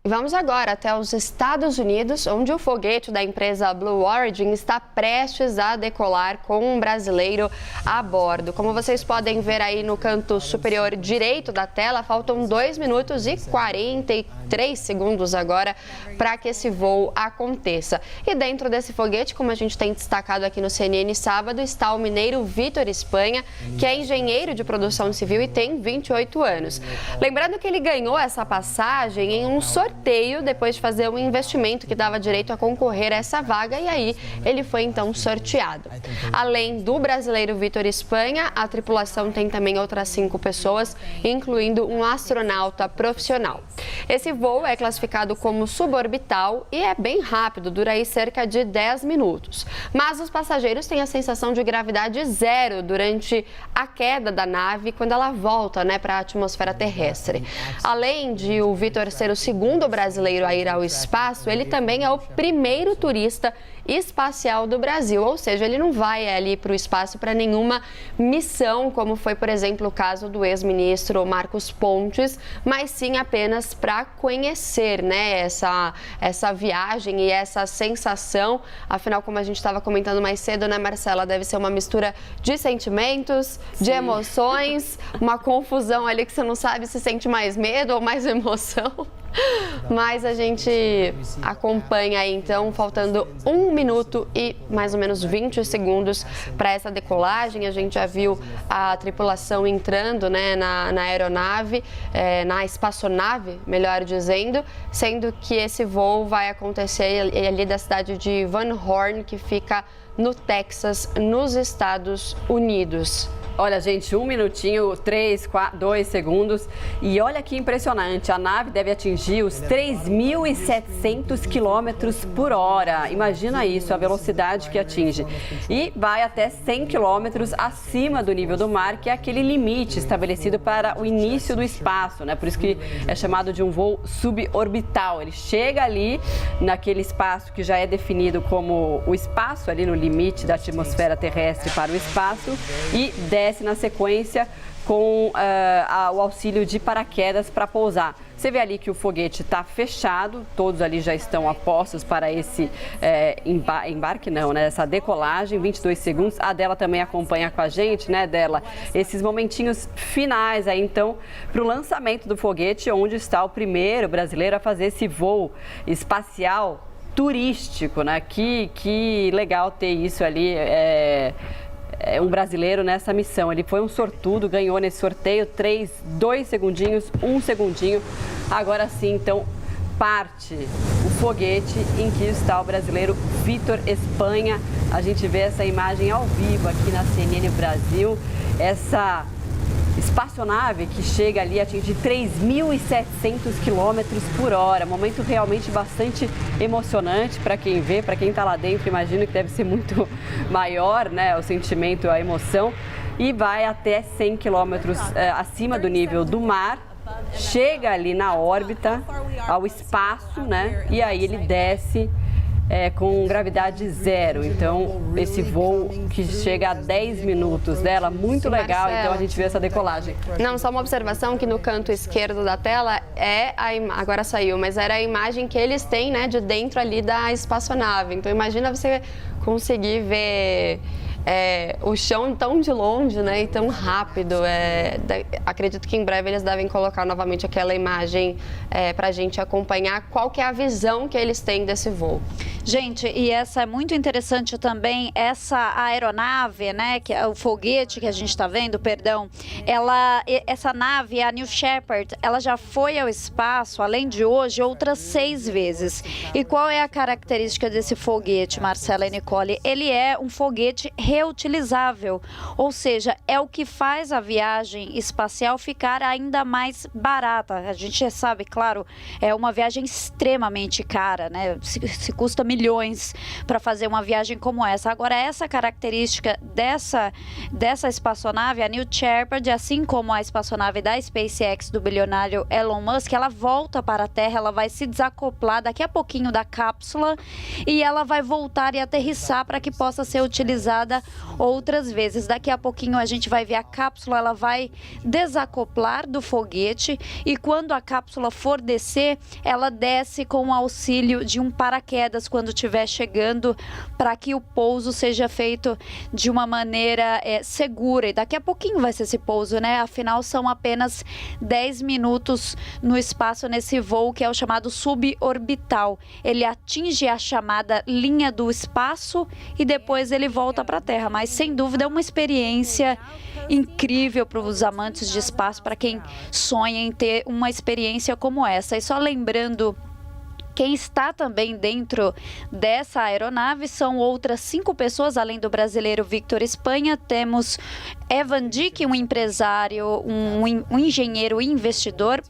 Vamos agora até os Estados Unidos, onde o foguete da empresa Blue Origin está prestes a decolar com um brasileiro a bordo. Como vocês podem ver aí no canto superior direito da tela, faltam 2 minutos e 43 segundos agora para que esse voo aconteça. E dentro desse foguete, como a gente tem destacado aqui no CNN Sábado, está o mineiro Vitor Espanha, que é engenheiro de produção civil e tem 28 anos. Lembrando que ele ganhou essa passagem em um sorteio depois de fazer um investimento que dava direito a concorrer a essa vaga, e aí ele foi então sorteado. Além do brasileiro Vitor Espanha, a tripulação tem também outras 5 pessoas, incluindo um astronauta profissional. Esse voo é classificado como suborbital e é bem rápido, dura aí cerca de 10 minutos. Mas os passageiros têm a sensação de gravidade zero durante a queda da nave, quando ela volta, para a atmosfera terrestre. Além de o Vitor ser o segundo brasileiro a ir ao espaço, ele também é o primeiro turista espacial do Brasil, ou seja, ele não vai ali para o espaço para nenhuma missão, como foi, por exemplo, o caso do ex-ministro Marcos Pontes, mas sim apenas para conhecer, essa viagem e essa sensação. Afinal, como a gente estava comentando mais cedo, Marcela, deve ser uma mistura de sentimentos, de emoções, uma confusão ali que você não sabe se sente mais medo ou mais emoção. Mas a gente acompanha aí, então, faltando 1 minuto e mais ou menos 20 segundos para essa decolagem. A gente já viu a tripulação entrando na aeronave, na espaçonave, melhor dizendo, sendo que esse voo vai acontecer ali da cidade de Van Horn, que fica no Texas, nos Estados Unidos. Olha, gente, 1 minutinho, 2 segundos. E olha que impressionante, a nave deve atingir os 3.700 quilômetros por hora. Imagina isso, a velocidade que atinge. E vai até 100 quilômetros acima do nível do mar, que é aquele limite estabelecido para o início do espaço, Por isso que é chamado de um voo suborbital. Ele chega ali naquele espaço que já é definido como o espaço, ali no limite da atmosfera terrestre para o espaço, e desce na sequência com o auxílio de paraquedas para pousar. Você vê ali que o foguete está fechado, todos ali já estão a postos para esse embarque, essa decolagem, 22 segundos. A Dela também acompanha com a gente, Dela, esses momentinhos finais aí, então, para o lançamento do foguete, onde está o primeiro brasileiro a fazer esse voo espacial turístico, Que legal ter isso ali, um brasileiro nessa missão. Ele foi um sortudo, ganhou nesse sorteio 2 segundinhos, 1 segundinho. Agora sim, então, parte o foguete em que está o brasileiro Vitor Espanha. A gente vê essa imagem ao vivo aqui na CNN Brasil. Essa espaçonave que chega ali a atingir 3.700 quilômetros por hora. Momento realmente bastante emocionante para quem vê, para quem está lá dentro. Imagino que deve ser muito maior, o sentimento, a emoção. E vai até 100 quilômetros acima do nível do mar. Chega ali na órbita, ao espaço, E aí ele desce com gravidade zero. Então, esse voo que chega a 10 minutos dela, muito legal. Marcela, então a gente vê essa decolagem. Não, só uma observação que no canto esquerdo da tela agora saiu, mas era a imagem que eles têm, de dentro ali da espaçonave. Então, imagina você conseguir ver o chão tão de longe, e tão rápido. Acredito que em breve eles devem colocar novamente aquela imagem para a gente acompanhar qual que é a visão que eles têm desse voo. Gente, e essa é muito interessante também, essa aeronave, que é o foguete que a gente está vendo, essa nave, a New Shepard, ela já foi ao espaço, além de hoje, outras 6 vezes. E qual é a característica desse foguete, Marcela e Nicole? Ele é um foguete reutilizável, ou seja, é o que faz a viagem espacial ficar ainda mais barata. A gente sabe, claro, é uma viagem extremamente cara, se custa milhões milhões para fazer uma viagem como essa. Agora, essa característica dessa espaçonave, a New Shepard, assim como a espaçonave da SpaceX do bilionário Elon Musk, ela volta para a Terra, ela vai se desacoplar daqui a pouquinho da cápsula e ela vai voltar e aterrissar para que possa ser utilizada outras vezes. Daqui a pouquinho a gente vai ver a cápsula, ela vai desacoplar do foguete e quando a cápsula for descer, ela desce com o auxílio de um paraquedas quando estiver chegando, para que o pouso seja feito de uma maneira segura. E daqui a pouquinho vai ser esse pouso, né? Afinal, são apenas 10 minutos no espaço nesse voo que é o chamado suborbital. Ele atinge a chamada linha do espaço e depois ele volta para a Terra. Mas, sem dúvida, é uma experiência incrível para os amantes de espaço, para quem sonha em ter uma experiência como essa. E só lembrando, quem está também dentro dessa aeronave são outras 5 pessoas, além do brasileiro Victor Espanha. Temos Evan Dick, um empresário, um engenheiro e investidor,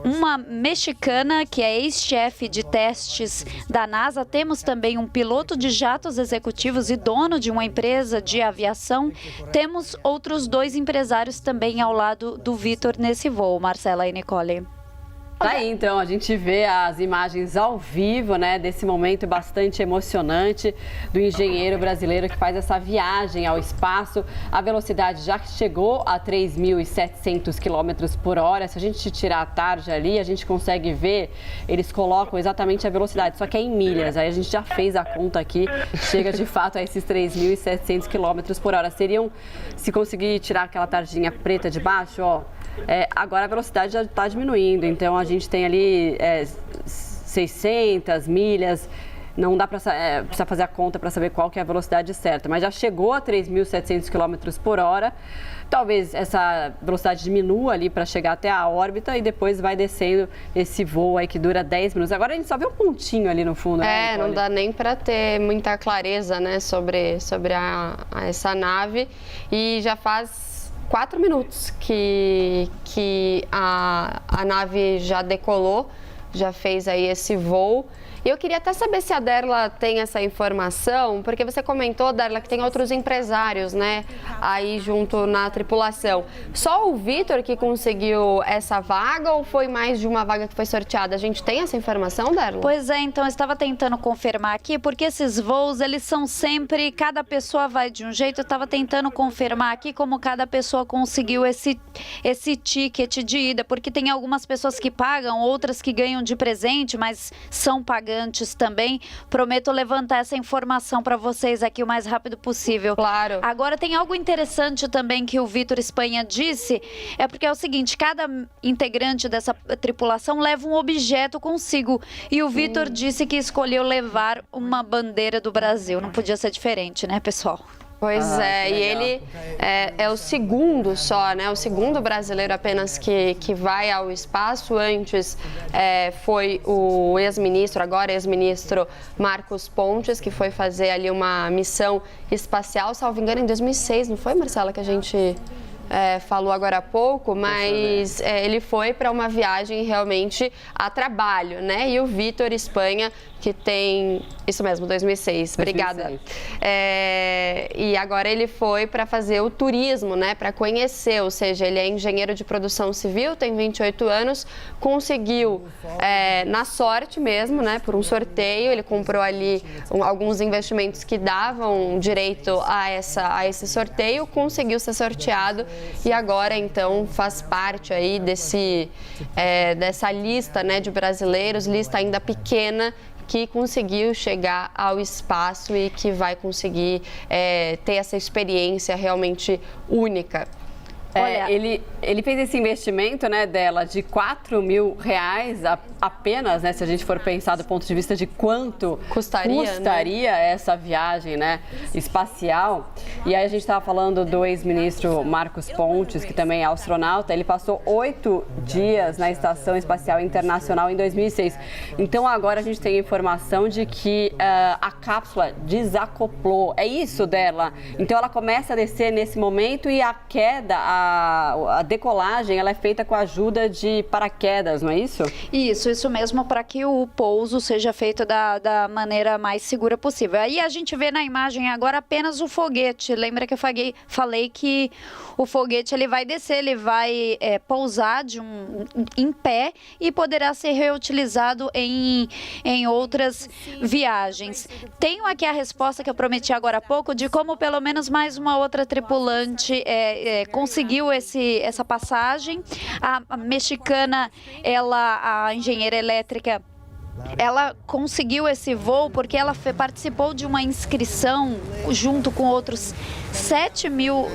uma mexicana que é ex-chefe de testes da NASA. Temos também um piloto de jatos executivos e dono de uma empresa de aviação. Temos outros 2 empresários também ao lado do Victor nesse voo, Marcela e Nicole. Tá aí, então, a gente vê as imagens ao vivo, né, desse momento bastante emocionante do engenheiro brasileiro que faz essa viagem ao espaço. A velocidade já chegou a 3.700 km por hora. Se a gente tirar a tarja ali, a gente consegue ver, eles colocam exatamente a velocidade, só que é em milhas. Aí a gente já fez a conta aqui, chega de fato a esses 3.700 km por hora. Seriam, se conseguir tirar aquela tarjinha preta de baixo, ó, agora a velocidade já está diminuindo, então a gente tem ali 600 milhas, não dá para precisa fazer a conta para saber qual que é a velocidade certa, mas já chegou a 3.700 km por hora. Talvez essa velocidade diminua ali para chegar até a órbita e depois vai descendo esse voo aí que dura 10 minutos. Agora a gente só vê um pontinho ali no fundo, né, não dá nem para ter muita clareza, né, sobre essa nave. E já faz 4 minutos que a nave já decolou, já fez aí esse voo. E eu queria até saber se a Darla tem essa informação, porque você comentou, Darla, que tem outros empresários, né, aí junto na tripulação. Só o Victor que conseguiu essa vaga ou foi mais de uma vaga que foi sorteada? A gente tem essa informação, Darla? Pois é, então eu estava tentando confirmar aqui, porque esses voos, eles são sempre, cada pessoa vai de um jeito. Eu estava tentando confirmar aqui como cada pessoa conseguiu esse ticket de ida, porque tem algumas pessoas que pagam, outras que ganham de presente, mas são pagantes também. Prometo levantar essa informação para vocês aqui o mais rápido possível. Claro. Agora, tem algo interessante também que o Victor Espanha disse, porque é o seguinte, cada integrante dessa tripulação leva um objeto consigo. E o Victor disse que escolheu levar uma bandeira do Brasil. Não podia ser diferente, né, pessoal? Pois e ele é o segundo só, né? O segundo brasileiro apenas que vai ao espaço. Antes foi o ex-ministro, agora ex-ministro Marcos Pontes, que foi fazer ali uma missão espacial, salvo engano, em 2006, não foi, Marcela, que a gente falou agora há pouco, mas ele foi para uma viagem realmente a trabalho, né? E o Victor Espanha, que tem... Isso mesmo, 2006. Obrigada. E agora ele foi para fazer o turismo, né? Para conhecer, ou seja, ele é engenheiro de produção civil, tem 28 anos, conseguiu, na sorte mesmo, né? Por um sorteio, ele comprou ali alguns investimentos que davam direito a esse sorteio, conseguiu ser sorteado e agora, então, faz parte aí dessa lista, né, de brasileiros, lista ainda pequena, que conseguiu chegar ao espaço e que vai conseguir ter essa experiência realmente única. Olha, ele fez esse investimento, né, dela de R$4.000 apenas, né, se a gente for pensar do ponto de vista de quanto custaria essa viagem, né, espacial. E aí a gente estava falando do ex-ministro Marcos Pontes, que também é astronauta. Ele passou 8 dias na Estação Espacial Internacional em 2006. Então agora a gente tem a informação de que a cápsula desacoplou. É isso dela. Então ela começa a descer nesse momento e a queda, a decolagem ela é feita com a ajuda de paraquedas, não é isso? Isso mesmo, para que o pouso seja feito da maneira mais segura possível. Aí a gente vê na imagem agora apenas o foguete. Lembra que eu falei que o foguete ele vai descer, ele vai pousar em pé e poderá ser reutilizado em outras viagens. Tenho aqui a resposta que eu prometi agora há pouco de como pelo menos mais uma outra tripulante conseguiu essa passagem. A mexicana, a engenheira elétrica, ela conseguiu esse voo porque ela participou de uma inscrição junto com outras 7 mil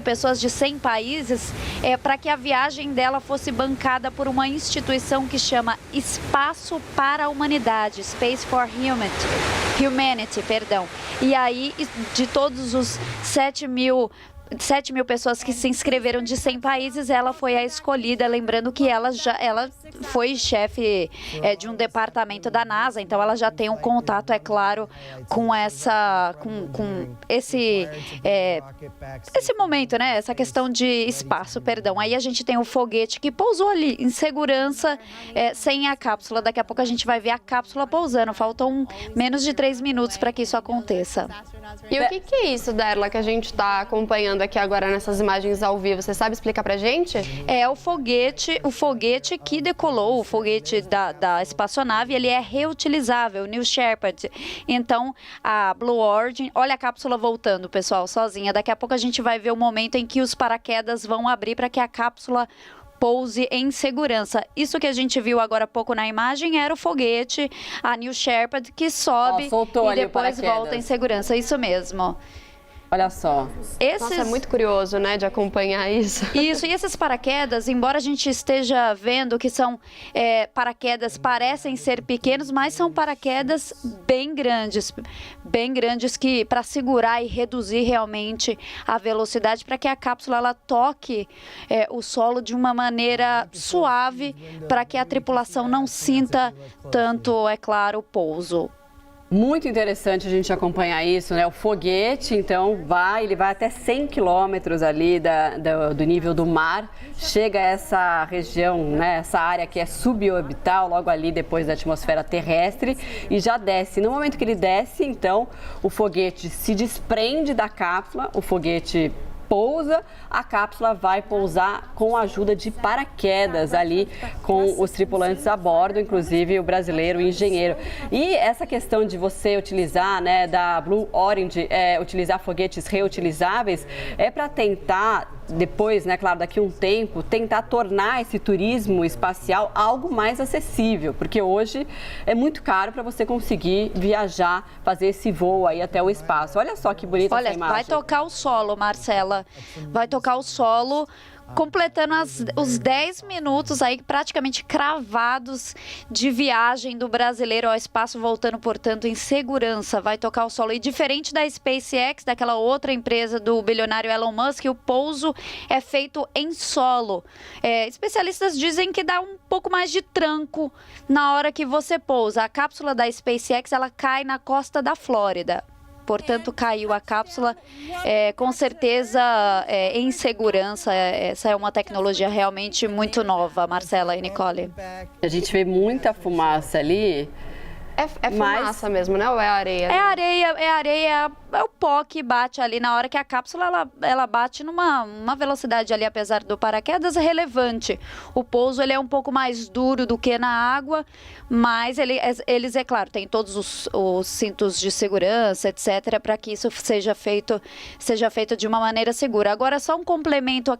pessoas de 100 países para que a viagem dela fosse bancada por uma instituição que chama Espaço para a Humanidade, Space for Humanity, perdão. E aí, de todos os 7 mil pessoas que se inscreveram de 100 países, ela foi a escolhida, lembrando que ela foi chefe de um departamento da NASA, então ela já tem um contato, é claro, com esse momento, né? Essa questão de espaço, perdão. Aí a gente tem o foguete que pousou ali em segurança, sem a cápsula. Daqui a pouco a gente vai ver a cápsula pousando. Faltam menos de 3 minutos para que isso aconteça. E o que é isso, Darla, que a gente está acompanhando aqui agora nessas imagens ao vivo? Você sabe explicar pra gente? É o foguete que decolou, o foguete da espaçonave, ele é reutilizável, New Shepard. Então, a Blue Origin, olha a cápsula voltando, pessoal, sozinha. Daqui a pouco a gente vai ver o momento em que os paraquedas vão abrir para que a cápsula pouse em segurança. Isso que a gente viu agora há pouco na imagem era o foguete, a New Shepard, que sobe e depois volta em segurança. Isso mesmo. Olha só. Nossa, é muito curioso, né, de acompanhar isso. Isso, e esses paraquedas, embora a gente esteja vendo que são paraquedas, parecem ser pequenos, mas são paraquedas bem grandes que para segurar e reduzir realmente a velocidade, para que a cápsula ela toque o solo de uma maneira suave, para que a tripulação não sinta tanto, é claro, o pouso. Muito interessante a gente acompanhar isso, né? O foguete, então, ele vai até 100 quilômetros ali do nível do mar, chega a essa região, né? Essa área que é suborbital, logo ali depois da atmosfera terrestre, e já desce. No momento que ele desce, então, o foguete se desprende da cápsula, o foguete pousa, a cápsula vai pousar com a ajuda de paraquedas ali com os tripulantes a bordo, inclusive o brasileiro engenheiro. E essa questão de você utilizar, né, da Blue Origin, utilizar foguetes reutilizáveis, é para tentar depois, né, claro, daqui a um tempo, tentar tornar esse turismo espacial algo mais acessível, porque hoje é muito caro para você conseguir viajar, fazer esse voo aí até o espaço. Olha só que bonita essa imagem. Vai tocar o solo, Marcela. Vai tocar o solo, completando os 10 minutos aí praticamente cravados de viagem do brasileiro ao espaço, voltando, portanto, em segurança. Vai tocar o solo. E diferente da SpaceX, daquela outra empresa do bilionário Elon Musk, o pouso é feito em solo. Especialistas dizem que dá um pouco mais de tranco na hora que você pousa. A cápsula da SpaceX, ela cai na costa da Flórida. Portanto, caiu a cápsula, com certeza em segurança. Essa é uma tecnologia realmente muito nova, Marcela e Nicole. A gente vê muita fumaça ali. É fumaça mesmo, né? Ou é areia? É areia, é o pó que bate ali na hora que a cápsula ela bate numa velocidade ali, apesar do paraquedas, relevante. O pouso ele é um pouco mais duro do que na água, mas eles, é claro, tem todos os cintos de segurança, etc., para que isso seja feito de uma maneira segura. Agora, só um complemento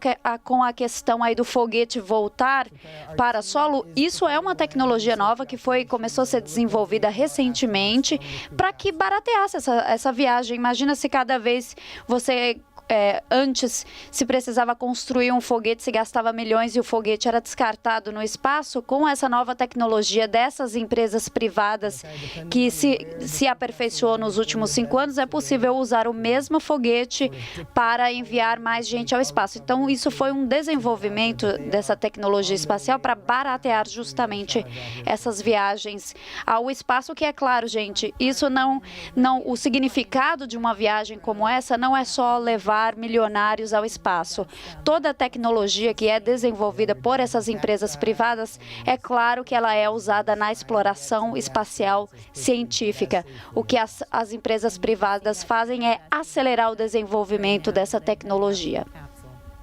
com a questão aí do foguete voltar para solo. Isso é uma tecnologia nova que começou a ser desenvolvida recentemente para que barateasse essa viagem. Imagina se cada vez você antes se precisava construir um foguete, se gastava milhões e o foguete era descartado no espaço. Com essa nova tecnologia dessas empresas privadas que se aperfeiçoou nos últimos 5 anos, é possível usar o mesmo foguete para enviar mais gente ao espaço. Então, isso foi um desenvolvimento dessa tecnologia espacial para baratear justamente essas viagens ao espaço, que é claro, gente, isso não o significado de uma viagem como essa não é só levar levar milionários ao espaço. Toda a tecnologia que é desenvolvida por essas empresas privadas, é claro que ela é usada na exploração espacial científica. O que as empresas privadas fazem é acelerar o desenvolvimento dessa tecnologia.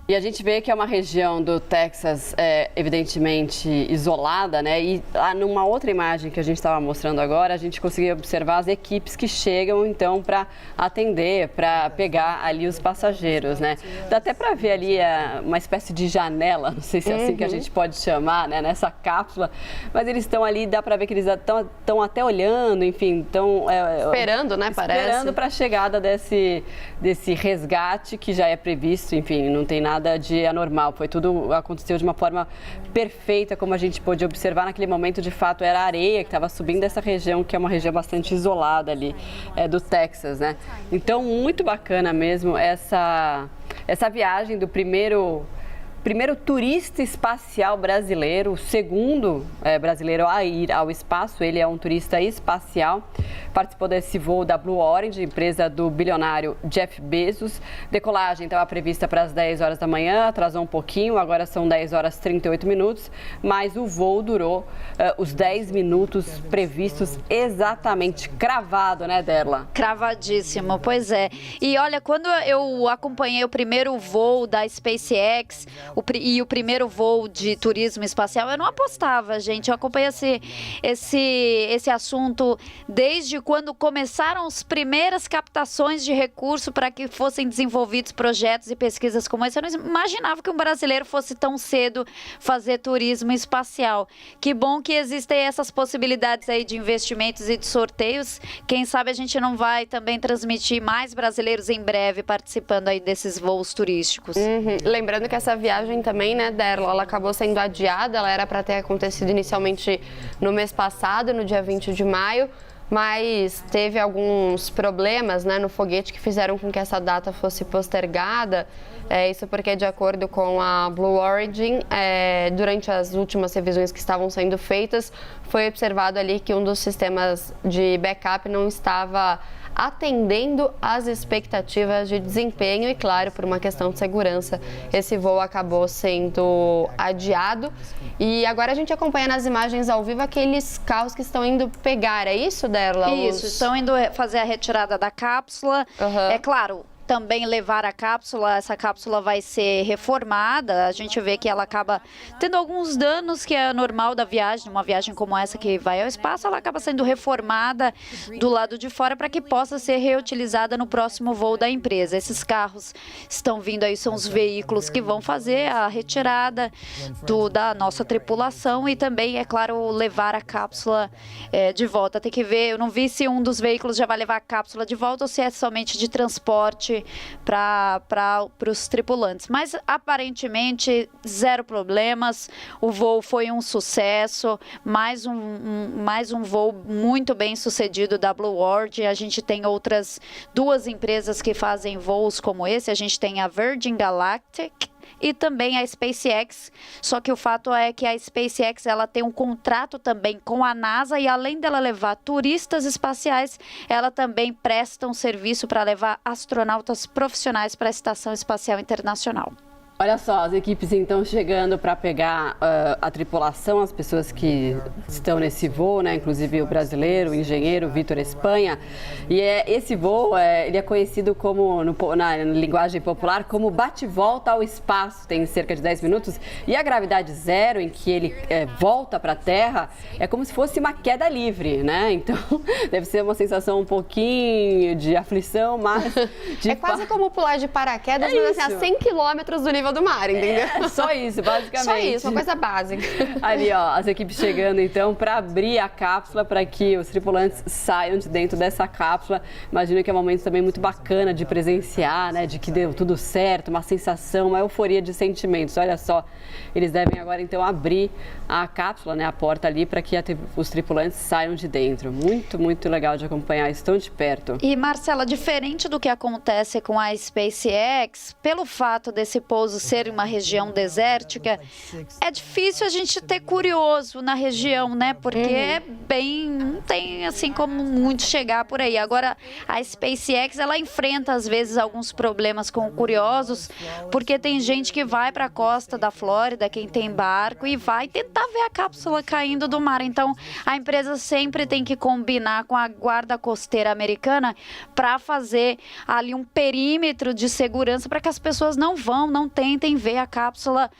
E a gente vê que é uma região do Texas, evidentemente, isolada, né? E numa outra imagem que a gente estava mostrando agora, a gente conseguiu observar as equipes que chegam, então, para atender, para pegar ali os passageiros, né? Dá até para ver ali uma espécie de janela, não sei se é assim que a gente pode chamar, né? Nessa cápsula. Mas eles estão ali, dá para ver que eles estão até olhando, enfim, estão... esperando, né? Parece. Esperando para a chegada desse resgate que já é previsto, enfim, não tem nada de anormal, aconteceu de uma forma perfeita, como a gente pôde observar naquele momento. De fato, era a areia que estava subindo dessa região, que é uma região bastante isolada ali do Texas, né? Então, muito bacana mesmo essa viagem do primeiro turista espacial brasileiro, o segundo brasileiro a ir ao espaço. Ele é um turista espacial, participou desse voo da Blue Origin, empresa do bilionário Jeff Bezos. Decolagem estava prevista para as 10 horas da manhã, atrasou um pouquinho, agora são 10 horas e 38 minutos, mas o voo durou os 10 minutos previstos exatamente, cravado, né, Derla? Cravadíssimo, pois é. E olha, quando eu acompanhei o primeiro voo da SpaceX, e o primeiro voo de turismo espacial, eu não apostava, gente. Eu acompanhei esse assunto desde quando começaram as primeiras captações de recurso para que fossem desenvolvidos projetos e pesquisas como esse. Eu não imaginava que um brasileiro fosse tão cedo fazer turismo espacial. Que bom que existem essas possibilidades aí de investimentos e de sorteios. Quem sabe a gente não vai também transmitir mais brasileiros em breve participando aí desses voos turísticos. Lembrando que essa viagem também, né, Derla, ela acabou sendo adiada. Ela era para ter acontecido inicialmente no mês passado, no dia 20 de maio, mas teve alguns problemas, né, no foguete que fizeram com que essa data fosse postergada. Isso porque, de acordo com a Blue Origin, durante as últimas revisões que estavam sendo feitas, foi observado ali que um dos sistemas de backup não estava atendendo às expectativas de desempenho e, claro, por uma questão de segurança, esse voo acabou sendo adiado. E agora a gente acompanha nas imagens ao vivo aqueles carros que estão indo pegar, é isso, Derla? Isso, estão indo fazer a retirada da cápsula. É claro, também levar a cápsula, essa cápsula vai ser reformada. A gente vê que ela acaba tendo alguns danos, que é normal da viagem. Uma viagem como essa que vai ao espaço, ela acaba sendo reformada do lado de fora para que possa ser reutilizada no próximo voo da empresa. Esses carros estão vindo aí, são os veículos que vão fazer a retirada da nossa tripulação e também, é claro, levar a cápsula de volta. Tem que ver, eu não vi se um dos veículos já vai levar a cápsula de volta ou se é somente de transporte para os tripulantes. Mas, aparentemente, zero problemas. O voo foi um sucesso. Mais um voo muito bem sucedido da Blue Origin. A gente tem outras duas empresas que fazem voos como esse. A gente tem a Virgin Galactic e também a SpaceX, só que o fato é que a SpaceX ela tem um contrato também com a NASA e além dela levar turistas espaciais, ela também presta um serviço para levar astronautas profissionais para a Estação Espacial Internacional. Olha só, as equipes então chegando para pegar a tripulação, as pessoas que estão nesse voo, né? Inclusive o brasileiro, o engenheiro Vitor Espanha. E esse voo, ele é conhecido como, na linguagem popular, como bate-volta ao espaço. Tem cerca de 10 minutos. E a gravidade zero, em que ele volta para a Terra, é como se fosse uma queda livre, né? Então, deve ser uma sensação um pouquinho de aflição, mas... quase como pular de paraquedas, mas assim, a 100 quilômetros do nível do mar, entendeu? Só isso, basicamente. Só isso, uma coisa básica. Ali, ó, as equipes chegando, então, para abrir a cápsula, para que os tripulantes saiam de dentro dessa cápsula. Imagino que é um momento também muito bacana de presenciar, né? De que deu tudo certo, uma sensação, uma euforia de sentimentos. Olha só, eles devem agora, então, abrir a cápsula, né? A porta ali, para que os tripulantes saiam de dentro. Muito, muito legal de acompanhar, estão de perto. E, Marcela, diferente do que acontece com a SpaceX, pelo fato desse pouso ser uma região desértica, é difícil a gente ter curioso na região, né? Porque é bem não tem assim como muito chegar por aí. Agora, a SpaceX, ela enfrenta às vezes alguns problemas com curiosos, porque tem gente que vai para a costa da Flórida, quem tem barco, e vai tentar ver a cápsula caindo do mar. Então, a empresa sempre tem que combinar com a guarda costeira americana para fazer ali um perímetro de segurança para que as pessoas não tentem ver a cápsula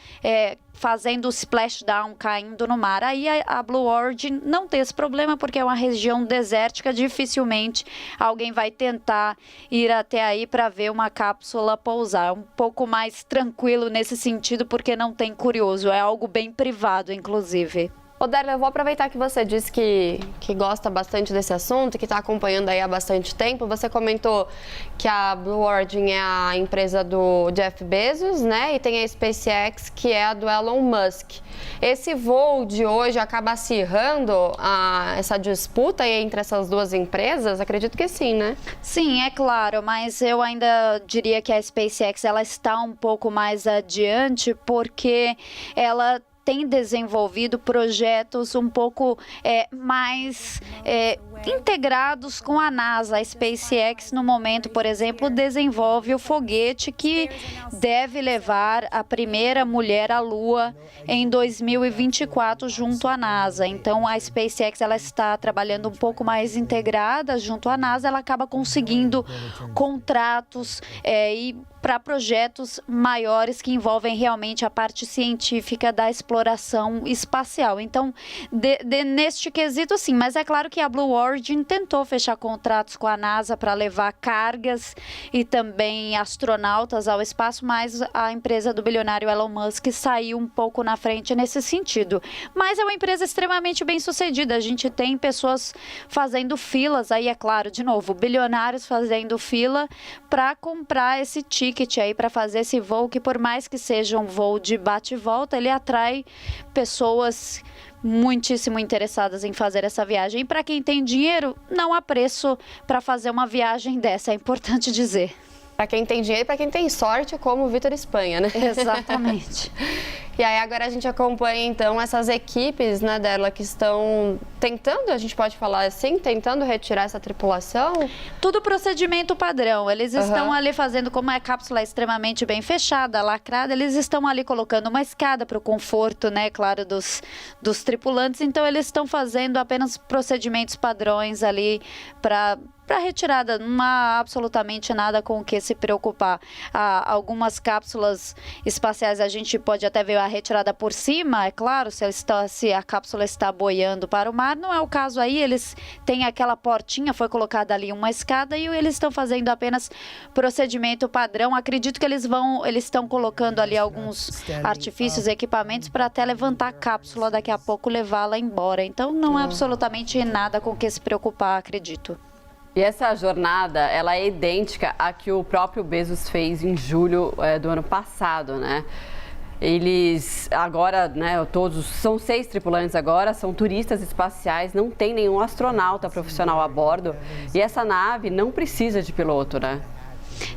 fazendo o splashdown, caindo no mar. Aí a Blue Origin não tem esse problema, porque é uma região desértica, dificilmente alguém vai tentar ir até aí para ver uma cápsula pousar. É um pouco mais tranquilo nesse sentido, porque não tem curioso, é algo bem privado, inclusive. Ô, Darla, eu vou aproveitar que você disse que gosta bastante desse assunto, que está acompanhando aí há bastante tempo. Você comentou que a Blue Origin é a empresa do Jeff Bezos, né? E tem a SpaceX, que é a do Elon Musk. Esse voo de hoje acaba acirrando essa disputa aí entre essas duas empresas? Acredito que sim, né? Sim, é claro, mas eu ainda diria que a SpaceX ela está um pouco mais adiante, porque ela tem desenvolvido projetos um pouco mais integrados com a NASA. A SpaceX, no momento, por exemplo, desenvolve o foguete que deve levar a primeira mulher à Lua em 2024 junto à NASA. Então, a SpaceX ela está trabalhando um pouco mais integrada junto à NASA. Ela acaba conseguindo contratos para projetos maiores que envolvem realmente a parte científica da exploração espacial. Então, neste quesito, sim, mas é claro que a Blue Origin tentou fechar contratos com a NASA para levar cargas e também astronautas ao espaço, mas a empresa do bilionário Elon Musk saiu um pouco na frente nesse sentido. Mas é uma empresa extremamente bem sucedida. A gente tem pessoas fazendo filas, aí é claro, de novo, bilionários fazendo fila para comprar esse ticket aí para fazer esse voo, que por mais que seja um voo de bate e volta, ele atrai pessoas muitíssimo interessadas em fazer essa viagem. E para quem tem dinheiro, não há preço para fazer uma viagem dessa, é importante dizer. Para quem tem dinheiro e para quem tem sorte, como o Vitor Espanha, né? Exatamente. E aí agora a gente acompanha então essas equipes, né, dela, que estão tentando, a gente pode falar assim, tentando retirar essa tripulação? Tudo procedimento padrão. Eles estão ali fazendo, como a cápsula é extremamente bem fechada, lacrada, eles estão ali colocando uma escada para o conforto, né, claro, dos tripulantes. Então eles estão fazendo apenas procedimentos padrões ali para retirada, não há absolutamente nada com o que se preocupar. Algumas cápsulas espaciais a gente pode até ver a retirada por cima, é claro, se a cápsula está boiando para o mar, não é o caso aí, eles têm aquela portinha, foi colocada ali uma escada e eles estão fazendo apenas procedimento padrão. Acredito que eles estão colocando ali alguns artifícios, equipamentos para até levantar a cápsula, daqui a pouco levá-la embora. Então não há absolutamente nada com o que se preocupar, acredito. E essa jornada, ela é idêntica à que o próprio Bezos fez em julho do ano passado, né? Eles agora, né, são 6 tripulantes agora, são turistas espaciais, não tem nenhum astronauta profissional a bordo. E essa nave não precisa de piloto, né?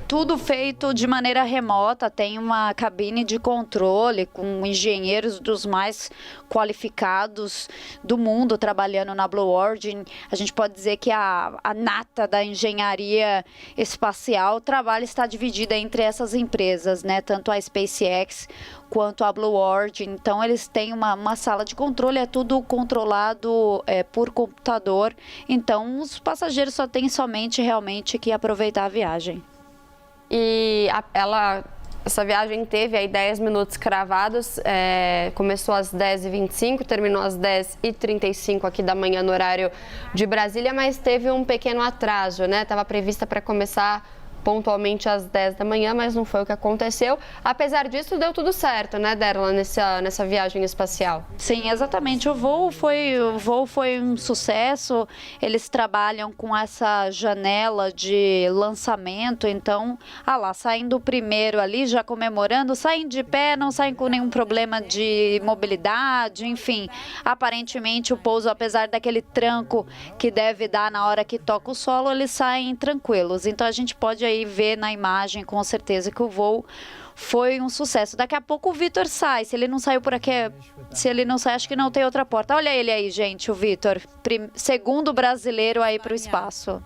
Tudo feito de maneira remota, tem uma cabine de controle com engenheiros dos mais qualificados do mundo trabalhando na Blue Origin. A gente pode dizer que a nata da engenharia espacial, o trabalho está dividido entre essas empresas, né? Tanto a SpaceX quanto a Blue Origin. Então eles têm uma sala de controle, é tudo controlado por computador. Então os passageiros só têm somente realmente que aproveitar a viagem. E essa viagem teve aí 10 minutos cravados, começou às 10h25, terminou às 10h35 aqui da manhã no horário de Brasília, mas teve um pequeno atraso, né? Estava prevista para começar pontualmente às 10 da manhã, mas não foi o que aconteceu. Apesar disso, deu tudo certo, né, Darla, nessa viagem espacial? Sim, exatamente. O voo foi um sucesso. Eles trabalham com essa janela de lançamento, então, saindo primeiro ali, já comemorando, saem de pé, não saem com nenhum problema de mobilidade, enfim. Aparentemente, o pouso, apesar daquele tranco que deve dar na hora que toca o solo, eles saem tranquilos. Então, a gente pode aí ver na imagem, com certeza, que o voo foi um sucesso. Daqui a pouco o Vitor sai. Se ele não saiu por aqui, se ele não sai, acho que não tem outra porta. Olha ele aí, gente, o Vitor. Segundo brasileiro aí para o espaço.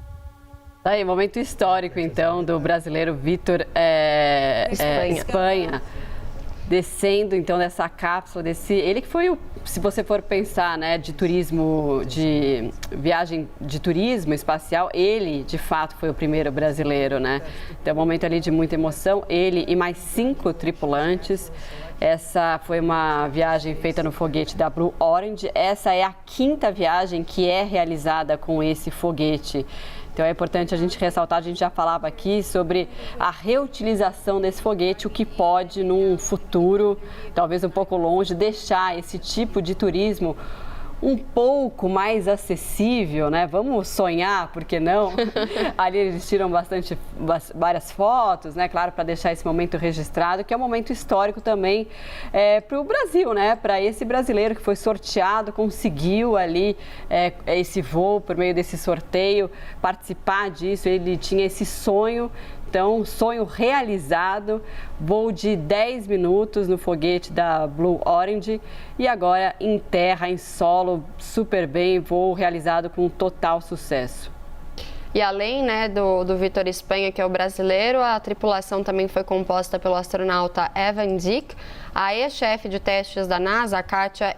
Aí, momento histórico, então, do brasileiro Vitor Espanha. Descendo, então, dessa cápsula, ele que foi se você for pensar, né, de turismo, de viagem de turismo espacial, ele, de fato, foi o primeiro brasileiro, né? Então, um momento ali de muita emoção, ele e mais 5 tripulantes. Essa foi uma viagem feita no foguete da Blue Origin. Essa é a 5ª viagem que é realizada com esse foguete. Então é importante a gente ressaltar, a gente já falava aqui sobre a reutilização desse foguete, o que pode, num futuro, talvez um pouco longe, deixar esse tipo de turismo um pouco mais acessível, né? Vamos sonhar, por que não? Ali eles tiram várias fotos, né? Claro, para deixar esse momento registrado, que é um momento histórico também para o Brasil, né? Para esse brasileiro que foi sorteado, conseguiu ali esse voo por meio desse sorteio, participar disso, ele tinha esse sonho. Então, sonho realizado, voo de 10 minutos no foguete da Blue Origin e agora em terra, em solo, super bem, voo realizado com total sucesso. E além, né, do Vitor Espanha, que é o brasileiro, a tripulação também foi composta pelo astronauta Evan Dick, a ex-chefe de testes da NASA, a Katia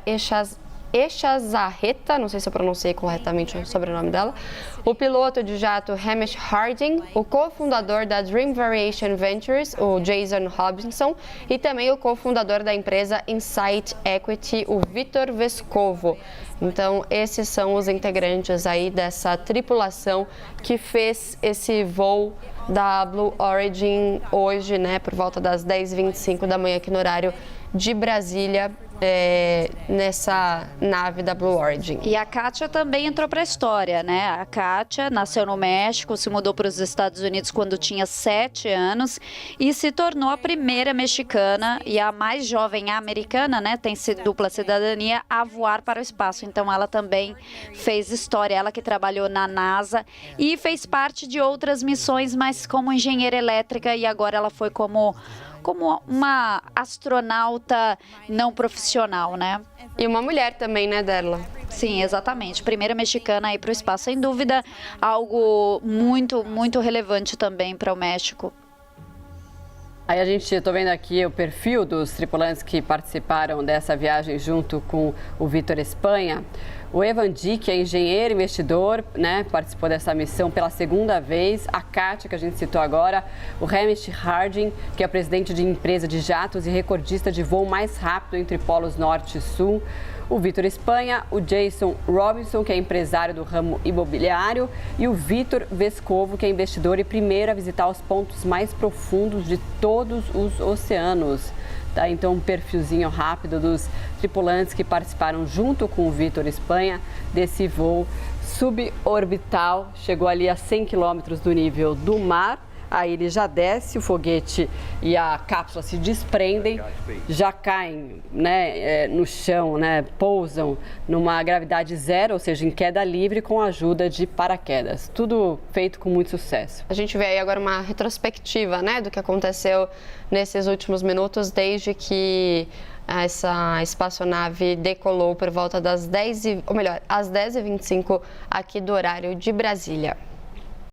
Echazarreta, não sei se eu pronunciei corretamente o sobrenome dela, o piloto de jato Hamish Harding, o cofundador da Dream Variation Ventures, o Jason Robinson, e também o cofundador da empresa Insight Equity, o Vitor Vescovo. Então, esses são os integrantes aí dessa tripulação que fez esse voo da Blue Origin hoje, né, por volta das 10h25 da manhã aqui no horário de Brasília, nessa nave da Blue Origin. E a Katia também entrou para a história, né? A Katia nasceu no México, se mudou para os Estados Unidos quando tinha 7 anos e se tornou a primeira mexicana e a mais jovem americana, né? Tem dupla cidadania, a voar para o espaço. Então ela também fez história, ela que trabalhou na NASA e fez parte de outras missões, mas como engenheira elétrica, e agora ela foi como uma astronauta não profissional, né? E uma mulher também, né, Derla? Sim, exatamente. Primeira mexicana aí para o espaço, sem dúvida, algo muito, muito relevante também para o México. Aí eu tô vendo aqui o perfil dos tripulantes que participaram dessa viagem junto com o Vitor Espanha. O Evan Dick é engenheiro, investidor, né? Participou dessa missão pela 2ª vez. A Katia, que a gente citou agora. O Hamish Harding, que é presidente de empresa de jatos e recordista de voo mais rápido entre polos norte e sul. O Vitor Espanha, o Jason Robinson, que é empresário do ramo imobiliário, e o Vitor Vescovo, que é investidor e primeiro a visitar os pontos mais profundos de todos os oceanos. Tá, então, um perfilzinho rápido dos tripulantes que participaram junto com o Vitor Espanha desse voo suborbital. Chegou ali a 100 quilômetros do nível do mar. Aí ele já desce, o foguete e a cápsula se desprendem, já caem, né, no chão, né, pousam numa gravidade zero, ou seja, em queda livre, com a ajuda de paraquedas. Tudo feito com muito sucesso. A gente vê aí agora uma retrospectiva, né, do que aconteceu nesses últimos minutos, desde que essa espaçonave decolou por volta das às 10h25 aqui do horário de Brasília.